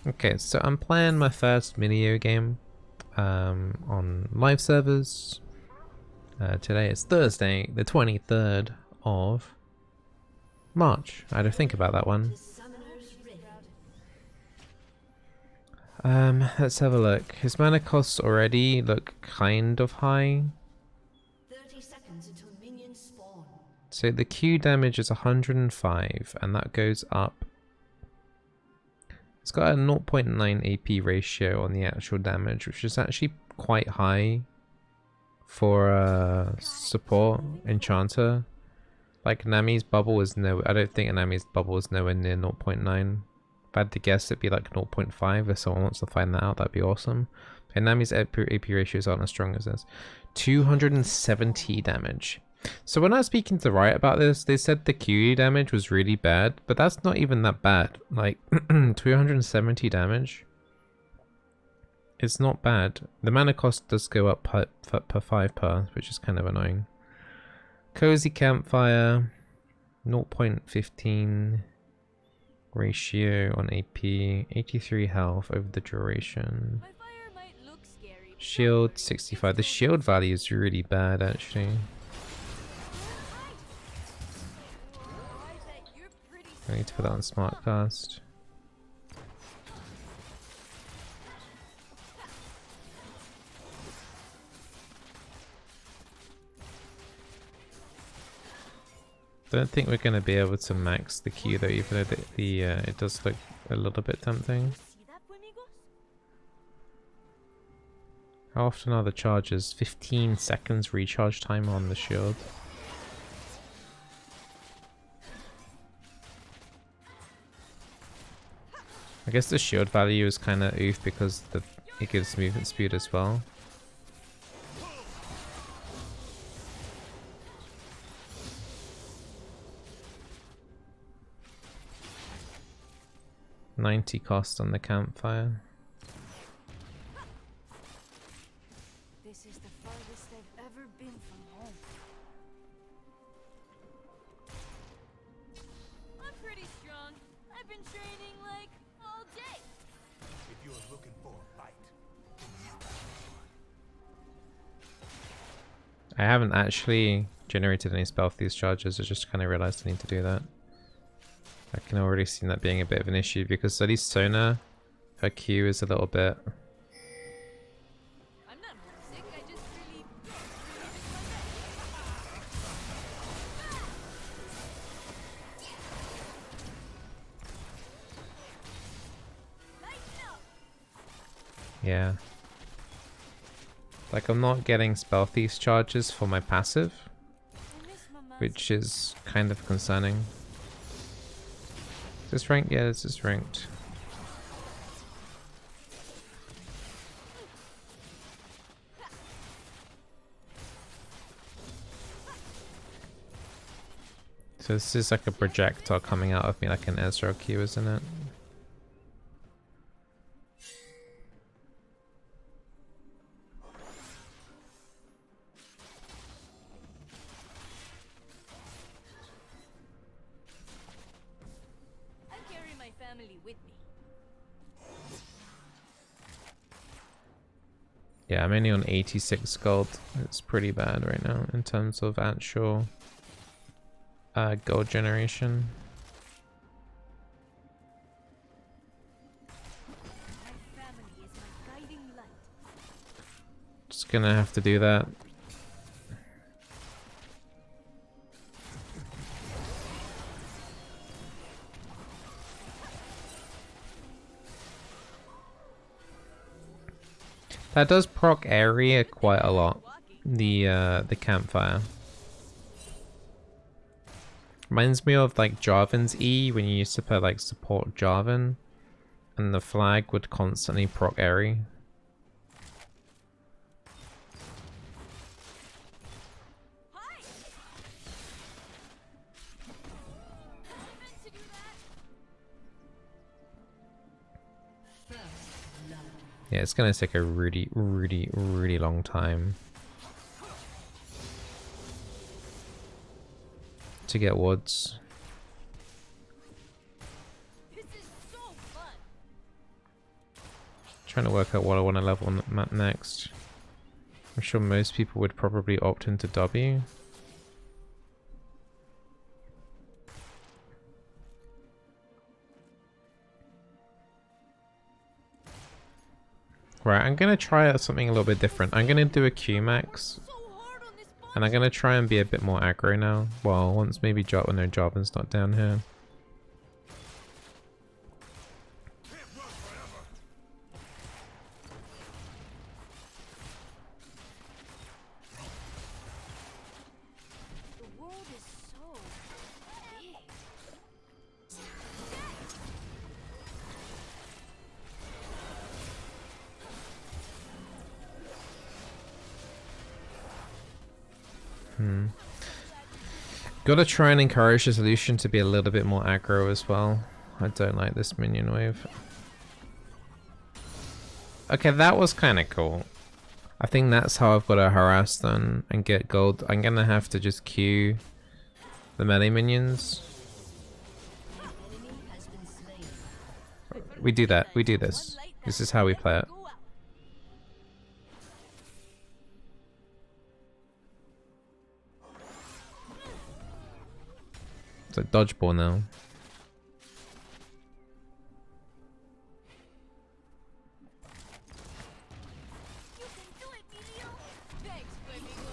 Okay, so I'm playing my first Milio game on live servers. Today is Thursday, the 23rd of March. I had to think about that one. Let's have a look. His mana costs already look kind of high. 30 seconds until minions spawn. So the Q damage is 105 and that goes up. It's got a 0.9 AP ratio on the actual damage, which is actually quite high for support enchanter. Like Nami's bubble is no, I don't think Nami's bubble is nowhere near 0.9. If I had to guess, it'd be like 0.5. If someone wants to find that out, that'd be awesome. And Nami's AP ratios aren't as strong as this. 270 damage. So when I was speaking to Riot about this, they said the Q damage was really bad, but that's not even that bad. Like 270 damage. It's not bad. The mana cost does go up per 5 per, which is kind of annoying. Cozy Campfire, 0.15 ratio on AP, 83 health over the duration. Shield 65. The shield value is really bad actually. I need to put that on Smartcast. Don't think we're going to be able to max the Q though, even though it does look a little bit tempting. How often are the charges? 15 seconds recharge time on the shield. I guess the shield value is kind of oof because it gives movement speed as well. $90 cost on the campfire. This is the farthest I've ever been from home. I'm pretty strong. I've been training like all day. If you're looking for a fight, I haven't actually generated any spell for these charges. I just kind of realized I need to do that. I can already see that being a bit of an issue because at least Sona, her Q is a little bit. I'm not homesick. I just really Yeah. Like I'm not getting spell thief charges for my passive, which is kind of concerning. Is this ranked? Yeah, this is ranked. So this is like a projectile coming out of me like an Ezra Q, isn't it? with me. Yeah, I'm only on 86 gold. It's pretty bad right now in terms of actual gold generation. My family is my guiding light. Just gonna have to do that. That does proc area quite a lot. The campfire reminds me of like Jarvan's E when you used to play like support Jarvan, and the flag would constantly proc area. Yeah, it's gonna take a really long time to get woods. This is so fun. Trying to work out what I want to level on next. I'm sure most people would probably opt into W. Right, I'm gonna try out something a little bit different. I'm gonna do a Q max, and I'm gonna try and be a bit more aggro now. Well, once maybe when no Jarvan's not down here. The world is so big. Gotta try and encourage the solution to be a little bit more aggro as well. I don't like this minion wave. Okay, that was kind of cool. I think that's how I've got to harass them and get gold. I'm gonna have to just queue the melee minions. We do that. We do this. This is how we play it. It's like dodgeball now. You can do it, Milio. Thanks, Flamingo.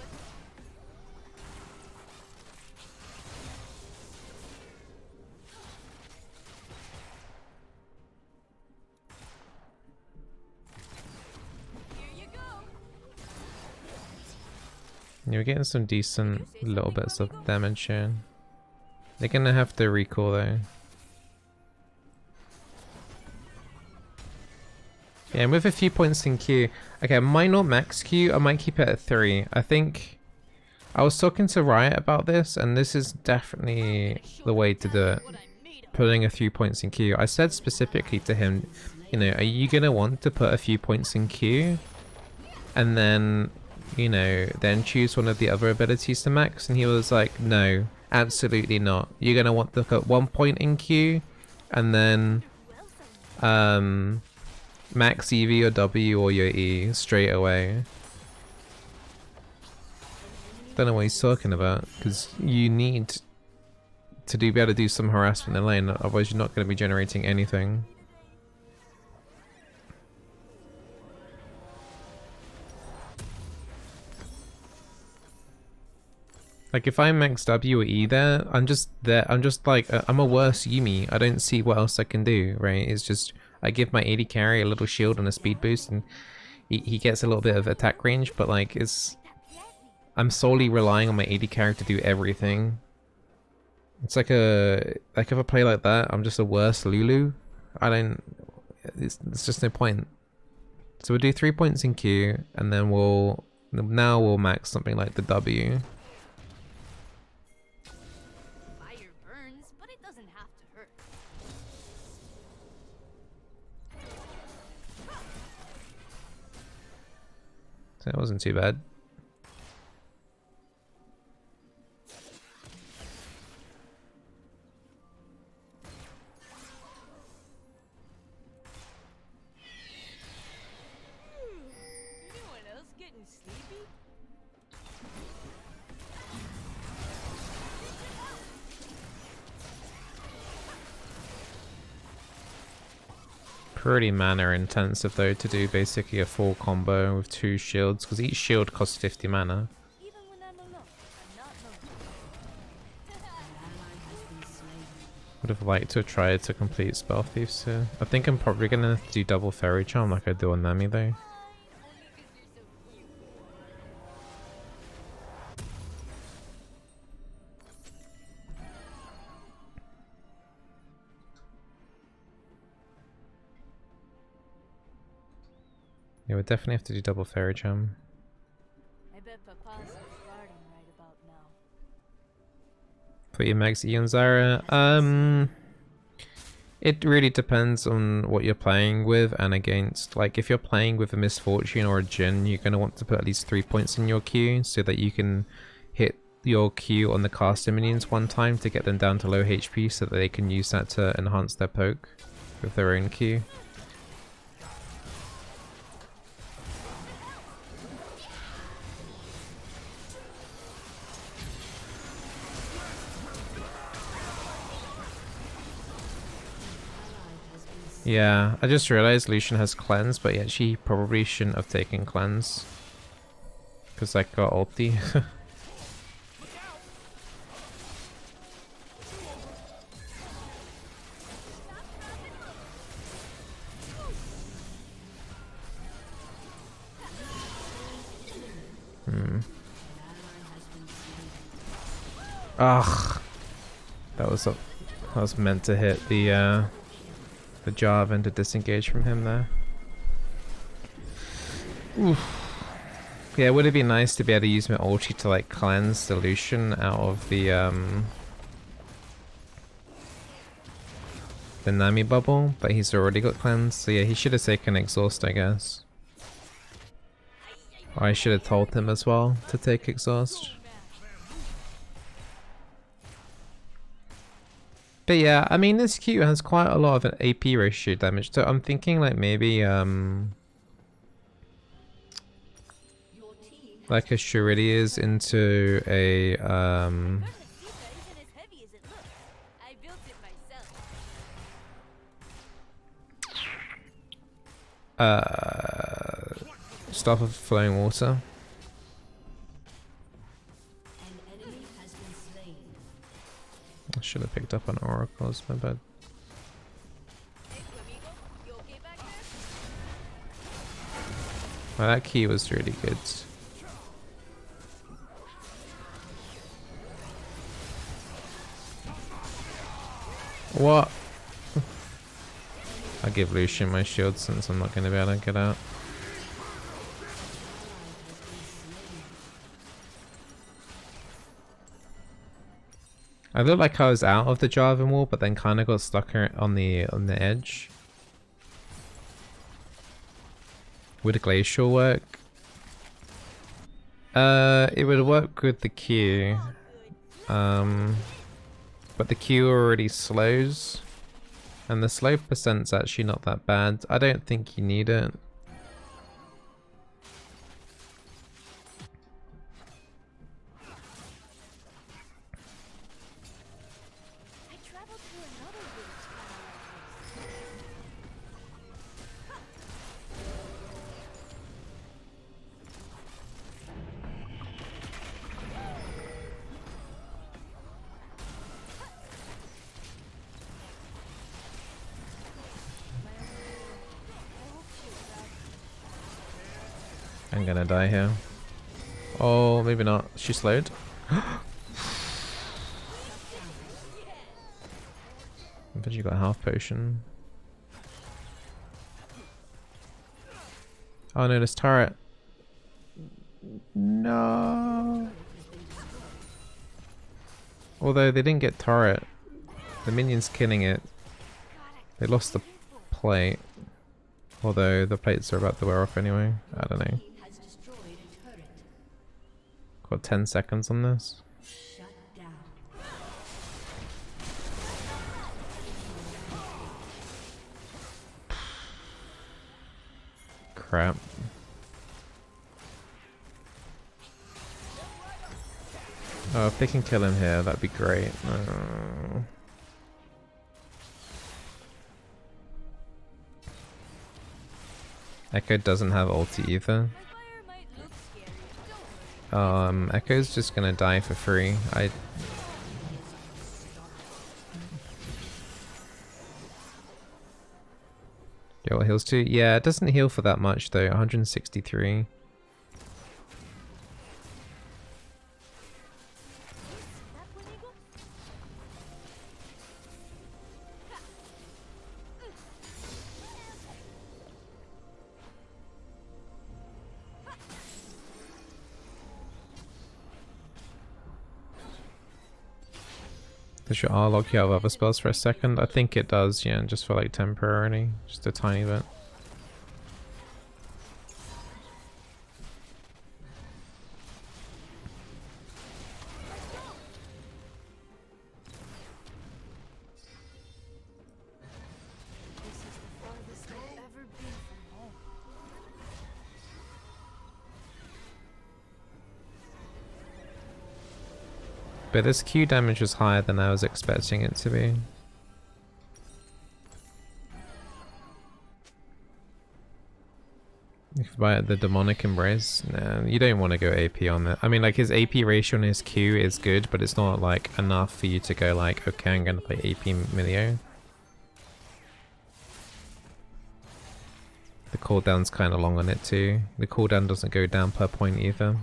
Here you go. Yeah, we're getting some decent little bits of damage here. They're gonna have to recall though. Yeah, and with a few points in Q. Okay, I might not max Q, I might keep it at 3. I think I was talking to Riot about this, and this is definitely the way to do it. Putting a few points in Q. I said specifically to him, you know, are you gonna want to put a few points in Q? And then, you know, then choose one of the other abilities to max? And he was like, no. Absolutely not. You're gonna want to put 1 point in Q, and then max EV or W or your E straight away. Don't know what he's talking about, because you need to be able to do some harassment in the lane, otherwise you're not going to be generating anything. Like if I max W or E there, I'm just like, I'm a worse Yuumi. I don't see what else I can do, right? It's just, I give my AD carry a little shield and a speed boost, and he gets a little bit of attack range, but like I'm solely relying on my AD carry to do everything. It's like if I play like that, I'm just a worse Lulu. It's just no point. So we'll do 3 points in Q, and then we'll max something like the W. Fire burns, but it doesn't have to hurt. So that wasn't too bad. Anyone else getting sleepy? Pretty mana intensive though to do basically a full combo with 2 shields, because each shield costs 50 mana. Even when I'm alone, I'm not lonely. Would have liked to try to complete Spell Thieves here. I think I'm probably gonna do double Fairy Charm like I do on Nami though. Only 'cause you're so cute. Yeah, we'll definitely have to do double Fairy Charm. I bet Papa's garden right about now. For your max Eon Zara, it really depends on what you're playing with and against. Like if you're playing with a Misfortune or a Jhin, you're gonna want to put at least 3 points in your Q so that you can hit your Q on the caster minions one time to get them down to low HP so that they can use that to enhance their poke with their own Q. Yeah, I just realized Lucian has cleanse, but yet she probably shouldn't have taken cleanse. Because I got ulti. Ugh. That was meant to hit the Jarvan to disengage from him there. Oof. Yeah, would it be nice to be able to use my ulti to like cleanse the Lucian out of the Nami bubble, but he's already got cleanse, so yeah, he should have taken exhaust, I guess. Or I should have told him as well to take exhaust. But yeah, I mean this Q has quite a lot of an AP ratio damage, so I'm thinking like maybe like a Shuridias into a Staff of Flowing Water. I should have picked up on Oracles, my bad. Well, that key was really good. What? I'll give Lucian my shield since I'm not going to be able to get out. I looked like I was out of the Jarvan wall, but then kind of got stuck on the edge. Would a glacial work? It would work with the Q. But the Q already slows. And the slow percent's actually not that bad. I don't think you need it. I'm gonna die here. Oh, maybe not. She slowed. But you got a half potion. Oh no, this turret. No. Although they didn't get turret. The minions killing it. They lost the plate. Although the plates are about to wear off anyway. I don't know. Got 10 seconds on this. Crap. Oh, if they can kill him here, that'd be great. Oh. Echo doesn't have ulti either. Echo's just gonna die for free. Yo, heals too? Yeah, it doesn't heal for that much though. 163. Does your R lock you out of other spells for a second? I think it does, yeah, just for like temporarily. Just a tiny bit. But this Q damage was higher than I was expecting it to be. If you buy the Demonic Embrace, nah, you don't want to go AP on that. I mean, like, his AP ratio on his Q is good, but it's not, like, enough for you to go, like, okay, I'm gonna play AP Milio. The cooldown's kind of long on it, too. The cooldown doesn't go down per point either.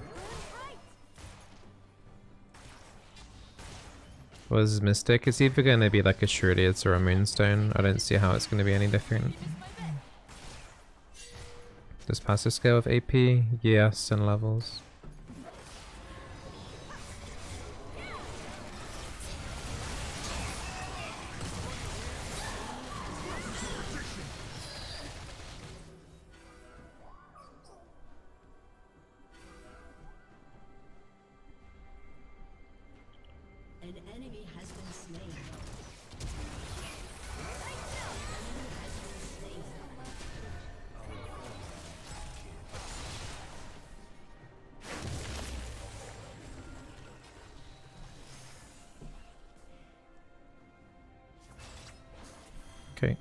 What is Mystic? It's either going to be, like, a Shreddius or a Moonstone. I don't see how it's going to be any different. Does passive scale with AP? Yes, and levels. An enemy has been slain. Okay.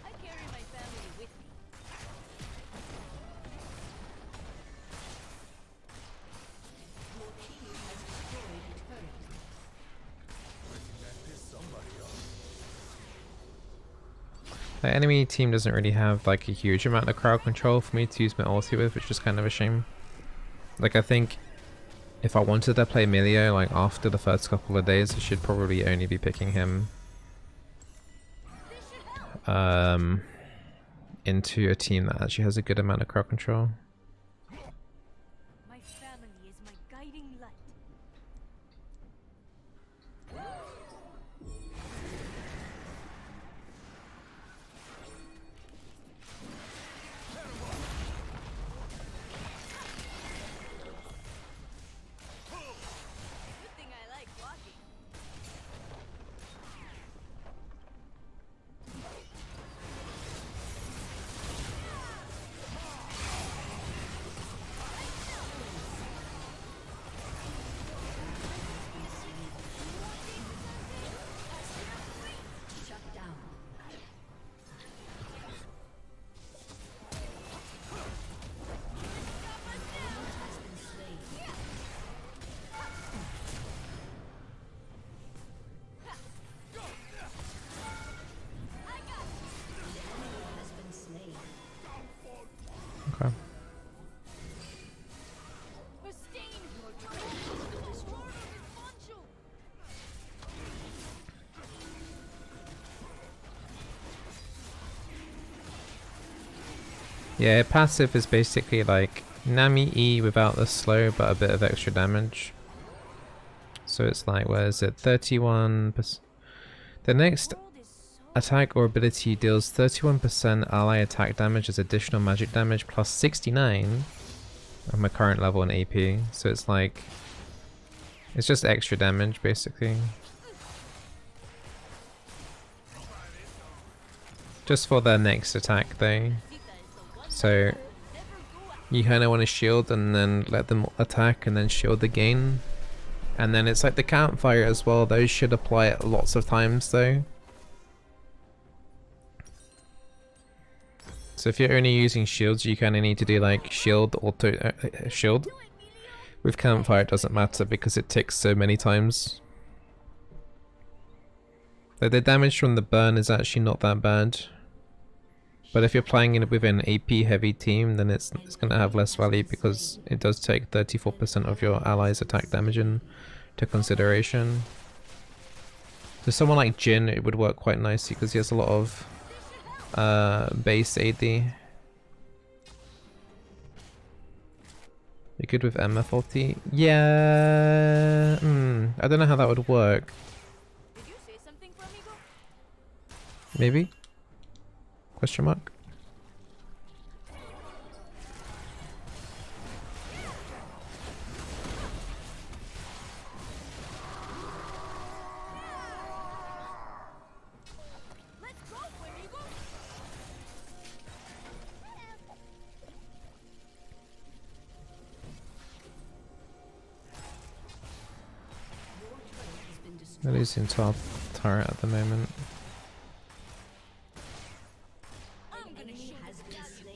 I carry my family with me. Your team has destroyed a turret. That pissed somebody off. The enemy team doesn't really have like a huge amount of crowd control for me to use my ulti with, which is kind of a shame. Like, I think if I wanted to play Milio, like, after the first couple of days, I should probably only be picking him into a team that actually has a good amount of crowd control. My family is my guiding light. Good thing I like walking. Shut down. Has been slain. Has been slain. Okay. Sustain your time. Destroy his poncho. Yeah, passive is basically like Nami E without the slow but a bit of extra damage. So it's like, where is it? 31%. The next World is so attack or ability deals 31% ally attack damage as additional magic damage plus 69 of my current level in AP. So it's like, it's just extra damage basically. Just for their next attack though. So you kind of want to shield and then let them attack and then shield again. And then it's like the campfire as well. Those should apply lots of times though. So if you're only using shields, you kind of need to do like shield, auto, shield. With campfire it doesn't matter because it ticks so many times. Though the damage from the burn is actually not that bad. But if you're playing it with an AP heavy team, then it's going to have less value because it does take 34% of your allies' attack damage into consideration. So someone like Jin, it would work quite nicely because he has a lot of base AD. You're good with MF ulti? Yeah, I don't know how that would work. Did you say something, Flamigo? Maybe? Question mark? Let's go, Flamigo. Your turret has been destroyed. They're losing top turret at the moment.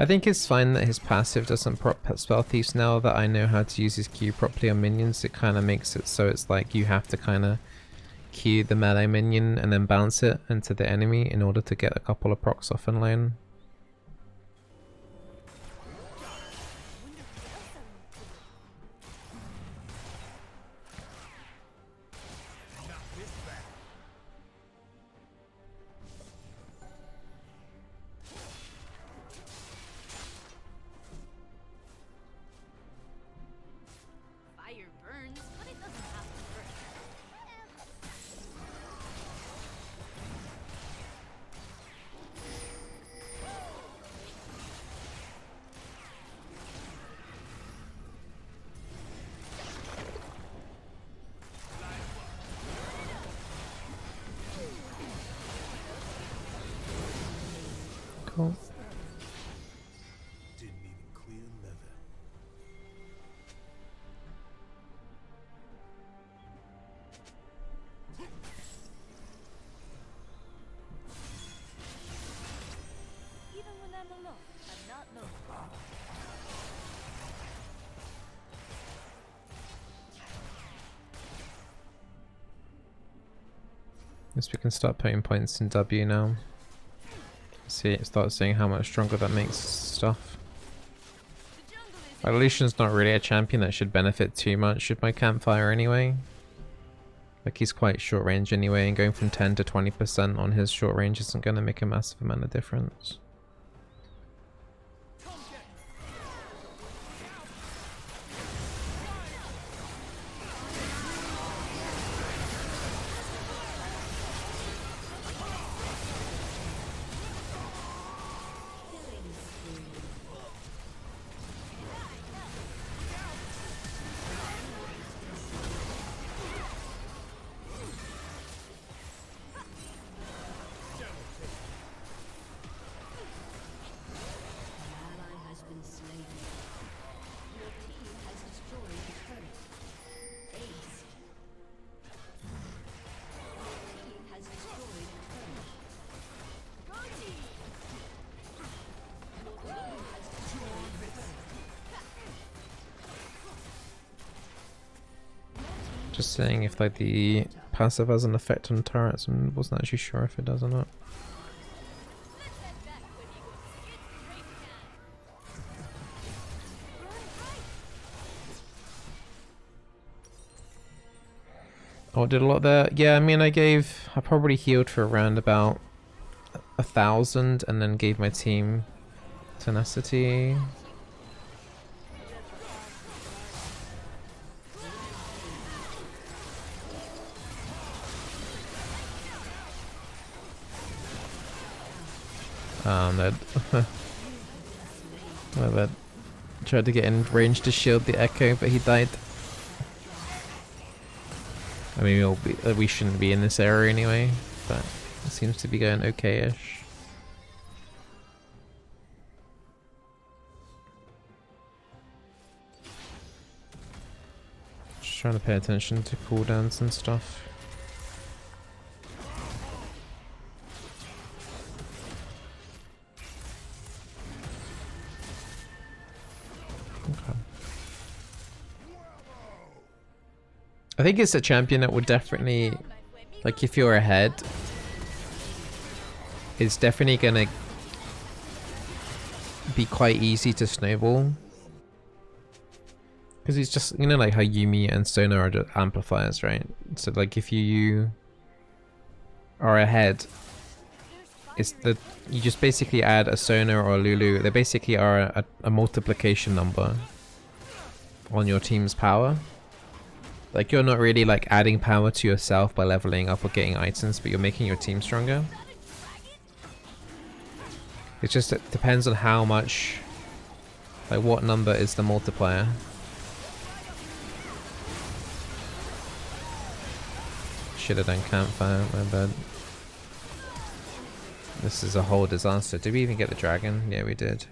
I think it's fine that his passive doesn't prop spell thieves. Now that I know how to use his Q properly on minions, it kind of makes it so it's like you have to kind of Q the melee minion and then bounce it into the enemy in order to get a couple of procs off in lane. Fire burns, but it doesn't have to burn. Cool. Didn't even clear leather. Even when I'm alone, I'm not known. Guess we can start putting points in W now. Start seeing how much stronger that makes stuff. The jungle is Like, Lucian's not really a champion that should benefit too much with my campfire anyway. Like, he's quite short range anyway, and going from 10 to 20% on his short range isn't going to make a massive amount of difference. Just saying if like the passive has an effect on turrets, and wasn't actually sure if it does or not. Oh, did a lot there. Yeah, I mean, I probably healed for around about 1,000 and then gave my team tenacity. That well, that tried to get in range to shield the echo, but he died. I mean, we shouldn't be in this area anyway, but it seems to be going okay-ish. Just trying to pay attention to cooldowns and stuff. Okay. I think it's a champion that would definitely, like, if you're ahead, it's definitely gonna be quite easy to snowball. Because it's just, you know, like how Yumi and Sona are just amplifiers, right? So like if you are ahead, it's that you just basically add a Sona or a Lulu. They basically are a multiplication number on your team's power. Like, you're not really like adding power to yourself by leveling up or getting items, but you're making your team stronger. It just depends on how much, like what number is the multiplier. Should have done campfire, my bad. This is a whole disaster. Did we even get the dragon? Yeah, we did.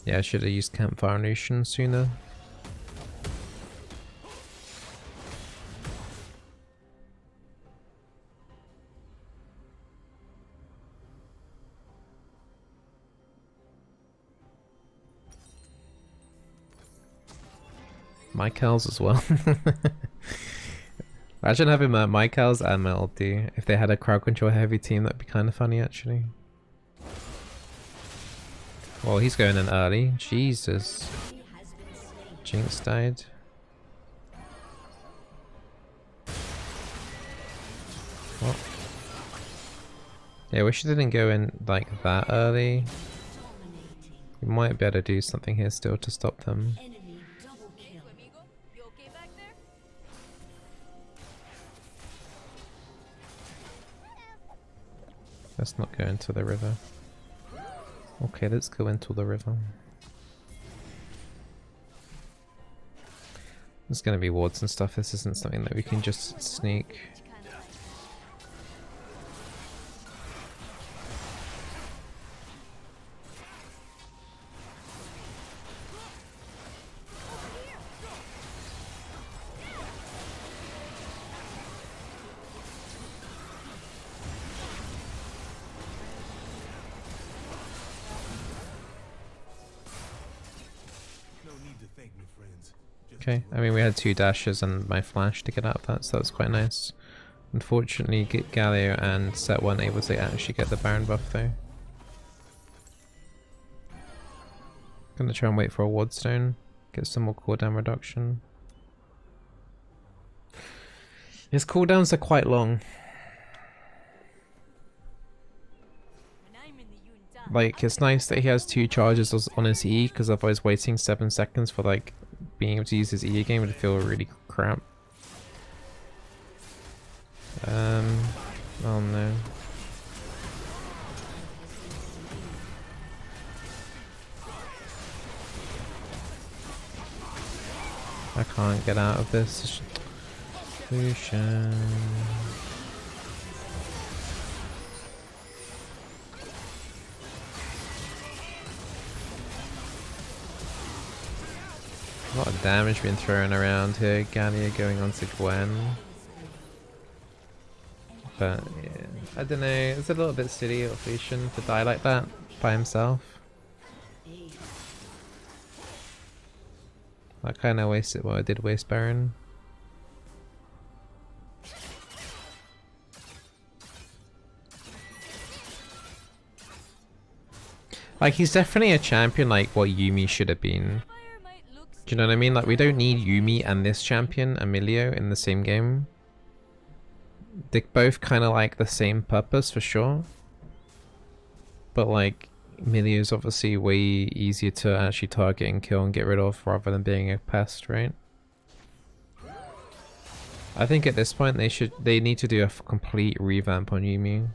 Yeah, I should have used campfire Lucian sooner. Michaels as well. Imagine having Michaels and my ulti. If they had a crowd control heavy team, that'd be kind of funny actually. Well, he's going in early. Jesus. Jinx died. What? Yeah, I wish they didn't go in like that early. We might be able to do something here still to stop them. Let's not go into the river. Okay, let's go into the river. There's gonna be wards and stuff. This isn't something that we can just sneak. Okay, I mean we had 2 dashes and my flash to get out of that, so that was quite nice. Unfortunately, Galio and Set weren't able to actually get the Baron buff though. Gonna try and wait for a ward stone, get some more cooldown reduction. His cooldowns are quite long. Like, it's nice that he has 2 charges on his E, because otherwise waiting 7 seconds for like being able to use his E again would feel really crap. Oh no. I can't get out of this. Lucian. A lot of damage being thrown around here. Gallia going on to Gwen. But yeah, I don't know. It's a little bit silly of Lucian to die like that by himself. I kind of wasted what I did waste Baron. Like, he's definitely a champion like what Yuumi should have been. Do you know what I mean? Like, we don't need Yuumi and this champion, Emilio, in the same game. They're both kind of like the same purpose for sure. But like, Milio's obviously way easier to actually target and kill and get rid of rather than being a pest, right? I think at this point they need to do a complete revamp on Yuumi.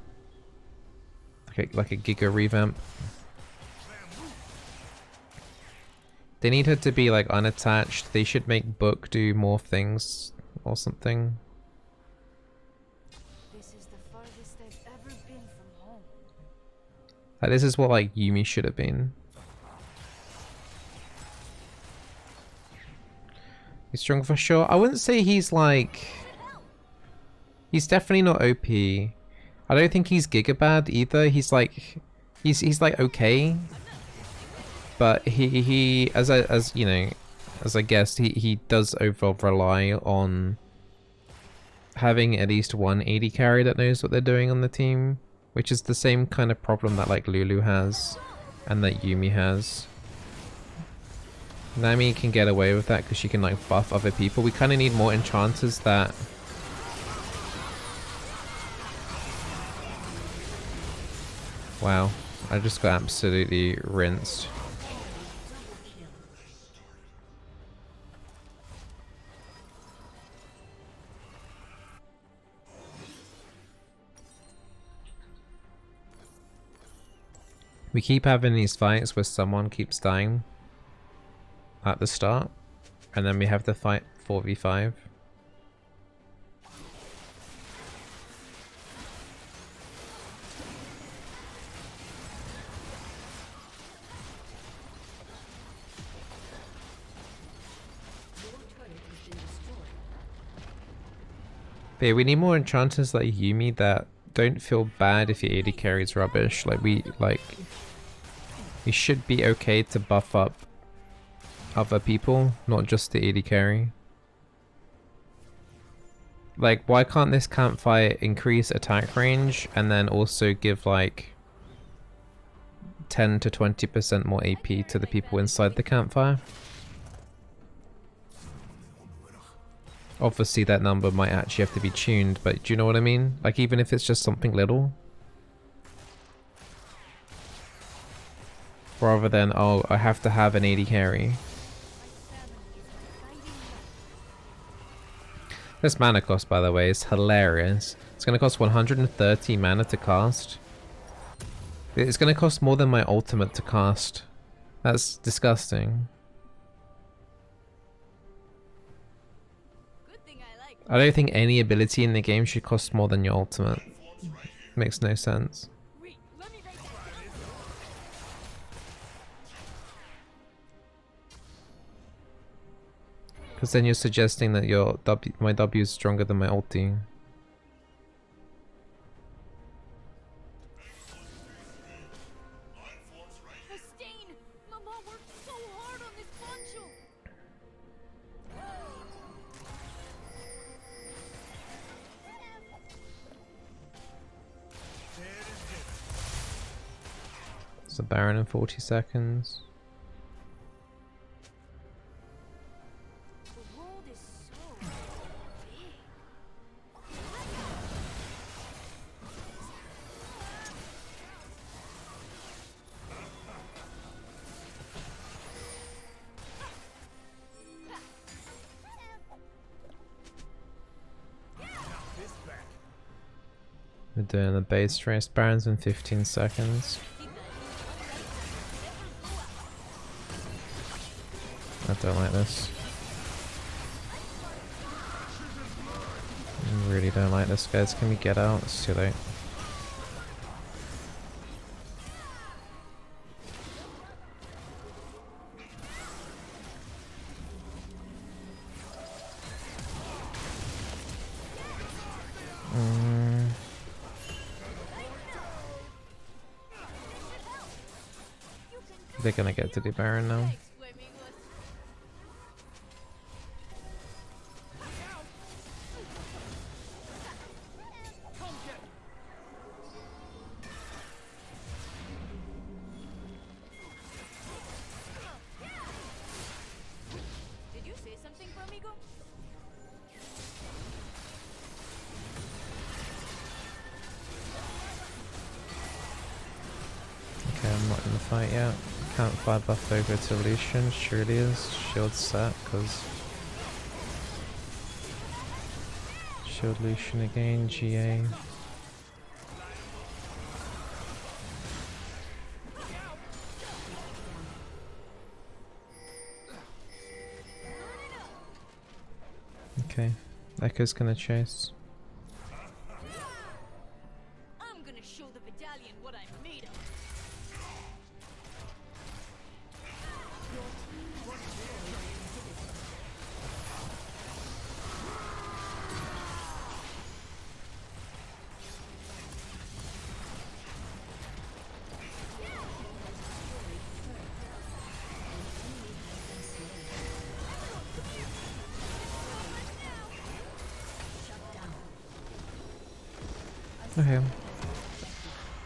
Like a giga revamp. They need her to be like unattached. They should make Book do more things or something. This is the farthest they've ever been from home. Like, this is what like Yuumi should have been. He's strong for sure. I wouldn't say he's like... He's definitely not OP. I don't think he's Giga bad either. He's like... He's like okay. But he as you know, as I guessed, he does over rely on having at least one AD carry that knows what they're doing on the team, which is the same kind of problem that like Lulu has and that Yuumi has. Nami can get away with that because she can like buff other people. We kind of need more enchanters that... Wow, I just got absolutely rinsed. We keep having these fights where someone keeps dying at the start, and then we have to fight 4v5. But yeah, we need more enchanters like Yuumi that don't feel bad if your AD carries rubbish. Like we should be okay to buff up other people, not just the AD carry. Like, why can't this campfire increase attack range and then also give like 10 to 20% more AP to the people inside the campfire? Obviously that number might actually have to be tuned, but do you know what I mean? Like, even if it's just something little. Rather than, oh, I have to have an AD carry. This mana cost, by the way, is hilarious. It's going to cost 130 mana to cast. It's going to cost more than my ultimate to cast. That's disgusting. I don't think any ability in the game should cost more than your ultimate. Makes no sense. Because then you're suggesting that your my W is stronger than my ulti. It's a Baron in 40 seconds. We're doing the base race. Baron's in 15 seconds. I don't like this. I really don't like this, guys. Can we get out? It's too late. They're gonna get to the Baron now. Did you say something, amigo? Okay, I'm not in the fight yet. Can't fly buff over to Lucian. Surely is. Shield set, because shield Lucian again. GA. Okay, Echo's gonna chase. I'm gonna show the battalion what I'm made of. Okay.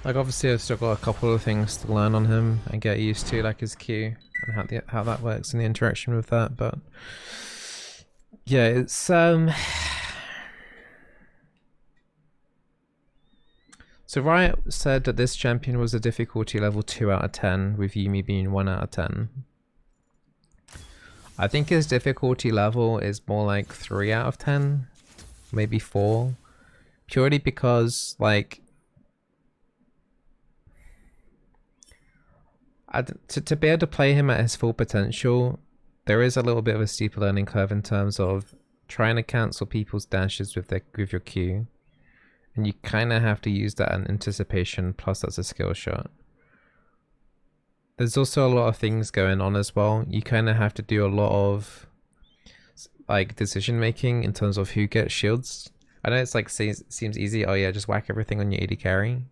Like, obviously I've still got a couple of things to learn on him and get used to, like his Q and how that works and the interaction with that, but yeah, it's so Riot said that this champion was a difficulty level 2 out of 10, with Yuumi being 1 out of 10. I think his difficulty level is more like 3 out of 10, maybe 4. Purely because, like, to be able to play him at his full potential, there is a little bit of a steep learning curve in terms of trying to cancel people's dashes with your Q, and you kind of have to use that in anticipation. Plus, that's a skill shot. There's also a lot of things going on as well. You kind of have to do a lot of like decision making in terms of who gets shields. I know it's like seems easy. Oh yeah, just whack everything on your AD carry.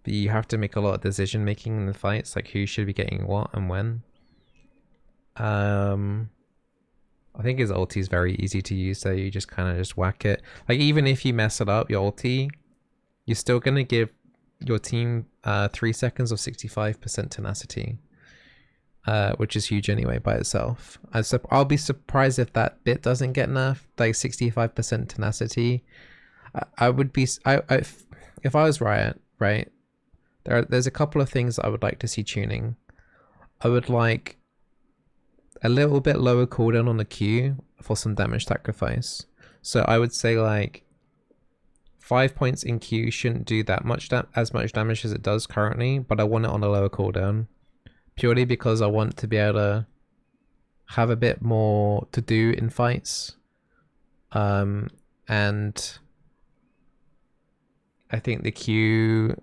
But you have to make a lot of decision making in the fights, like who should be getting what and when. I think his ulti is very easy to use though. You just kind of just whack it. Like even if you mess it up, your ulti, you're still gonna give your team 3 seconds of 65% tenacity, which is huge anyway by itself. I'll be surprised if that bit doesn't get nerfed. Like 65% tenacity. I would be if I was Riot, right? There's a couple of things that I would like to see tuning. I would like a little bit lower cooldown on the Q for some damage sacrifice. So I would say like 5 points in Q shouldn't do that much as much damage as it does currently, but I want it on a lower cooldown. Purely because I want to be able to have a bit more to do in fights. And I think the Q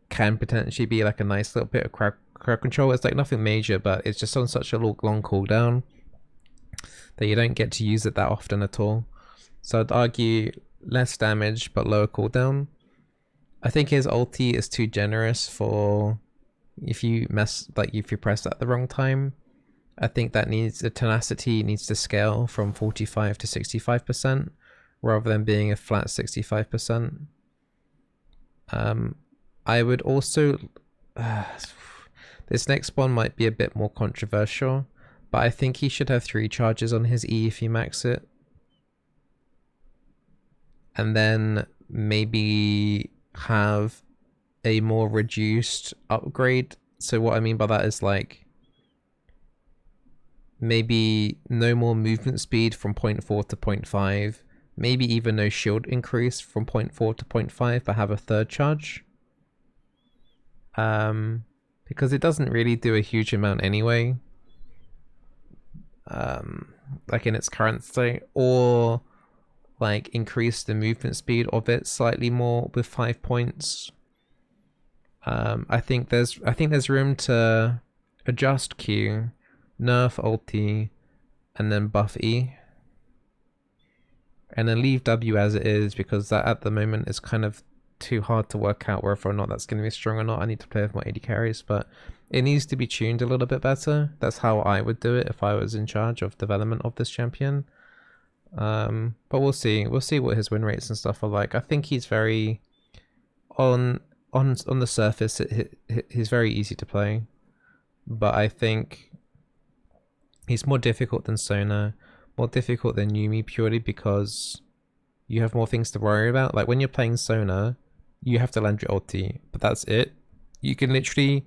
can potentially be like a nice little bit of crowd control. It's like nothing major, but it's just on such a long cooldown that you don't get to use it that often at all. So I'd argue less damage but lower cooldown. I think his ulti is too generous for if you press that the wrong time. I think that the tenacity needs to scale from 45 to 65% rather than being a flat 65%. I would also this next one might be a bit more controversial, but I think he should have 3 charges on his E if you max it. And then maybe have a more reduced upgrade. So what I mean by that is like maybe no more movement speed from 0.4 to 0.5, maybe even no shield increase from 0.4 to 0.5, but have a 3rd charge. Because it doesn't really do a huge amount anyway, like in its current state, or like increase the movement speed of it slightly more with 5 points. I think there's room to adjust Q, nerf ulti, and then buff E, and then leave W as it is, because that at the moment is kind of too hard to work out whether or not that's going to be strong or not. I need to play with my AD carries, but it needs to be tuned a little bit better. That's how I would do it if I was in charge of development of this champion. But we'll see what his win rates and stuff are like. I think he's very on the surface he's very easy to play, but I think he's more difficult than Sona, more difficult than Yumi, purely because you have more things to worry about. Like when you're playing Sona, you have to land your ulti, but that's it. You can literally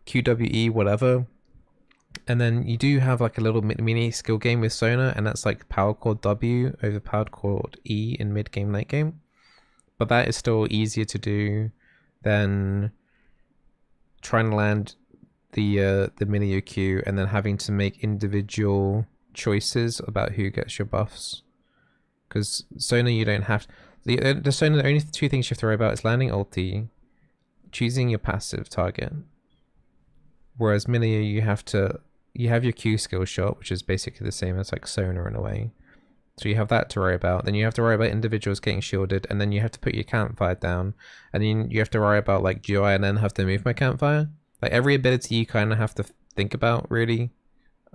QWE whatever, and then you do have like a little mini skill game with Sona, and that's like power chord W over power chord E in mid game, late game. But that is still easier to do than trying to land the Milio Q and then having to make individual choices about who gets your buffs. Because Sona, you don't have the Sona. The only 2 things you have to worry about is landing ulti, choosing your passive target. Whereas Milio, you have your Q skill shot, which is basically the same as like Sona in a way. So you have that to worry about. Then you have to worry about individuals getting shielded, and then you have to put your campfire down, and then you have to worry about like, do I then have to move my campfire? Like every ability you kind of have to think about, really.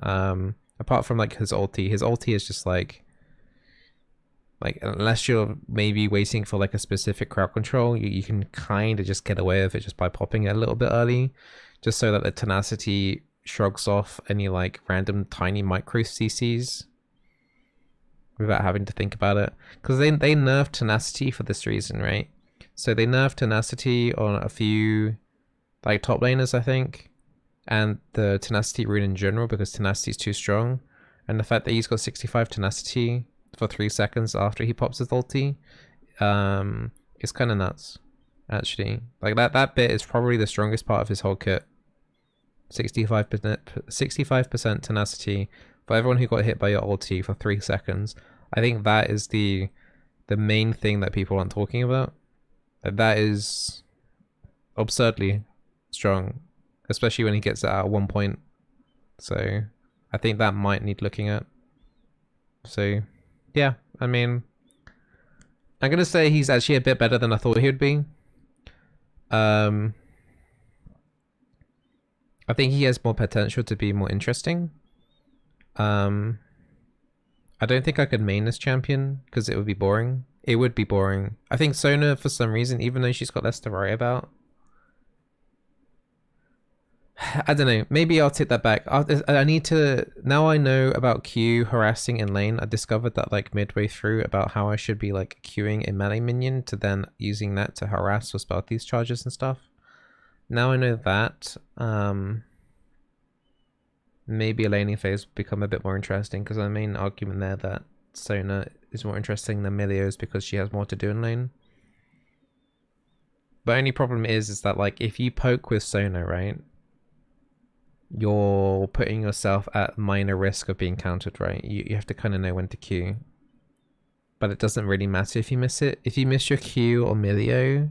Apart from like his ulti is just like unless you're maybe waiting for like a specific crowd control, you can kind of just get away with it just by popping it a little bit early, just so that the tenacity shrugs off any like random tiny micro CCs without having to think about it. Because they nerfed tenacity for this reason, right? So they nerfed tenacity on a few like top laners, I think, and the tenacity rune in general, because tenacity is too strong, and the fact that he's got 65 tenacity for 3 seconds after he pops his ulti is kind of nuts, actually. Like that bit is probably the strongest part of his whole kit. 65% tenacity for everyone who got hit by your ulti for 3 seconds. I think that is the main thing that people aren't talking about. That is absurdly strong, especially when he gets it at 1 point. So I think that might need looking at. So yeah, I mean, I'm gonna say he's actually a bit better than I thought he would be. I think he has more potential to be more interesting, I don't think I could main this champion because it would be boring. It would be boring. I think Sona, for some reason, even though she's got less to worry about, I don't know. Maybe I'll take that back. I need to. Now I know about Q harassing in lane. I discovered that like midway through about how I should be like queuing a melee minion to then using that to harass or spell these charges and stuff. Now I know that. Maybe a laning phase will become a bit more interesting because my main argument there that Sona is more interesting than Milio's because she has more to do in lane. But only problem is that like if you poke with Sona, right? You're putting yourself at minor risk of being countered, right? You have to kind of know when to Q. But it doesn't really matter if you miss it. If you miss your Q or Milio,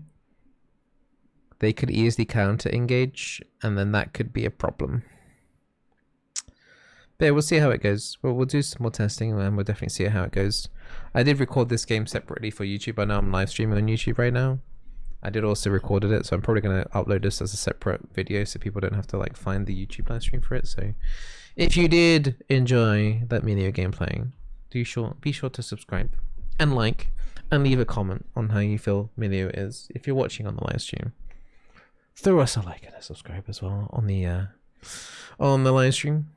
they could easily counter engage, and then that could be a problem. But yeah, we'll see how it goes. We'll do some more testing and we'll definitely see how it goes. I did record this game separately for YouTube. I know I'm live streaming on YouTube right now. I did also recorded it, so I'm probably going to upload this as a separate video so people don't have to like find the YouTube live stream for it. So if you did enjoy that Milio gameplay, be sure to subscribe and like and leave a comment on how you feel Milio is. If you're watching on the live stream, throw us a like and a subscribe as well on the live stream.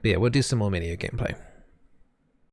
But yeah, we'll do some more Milio gameplay.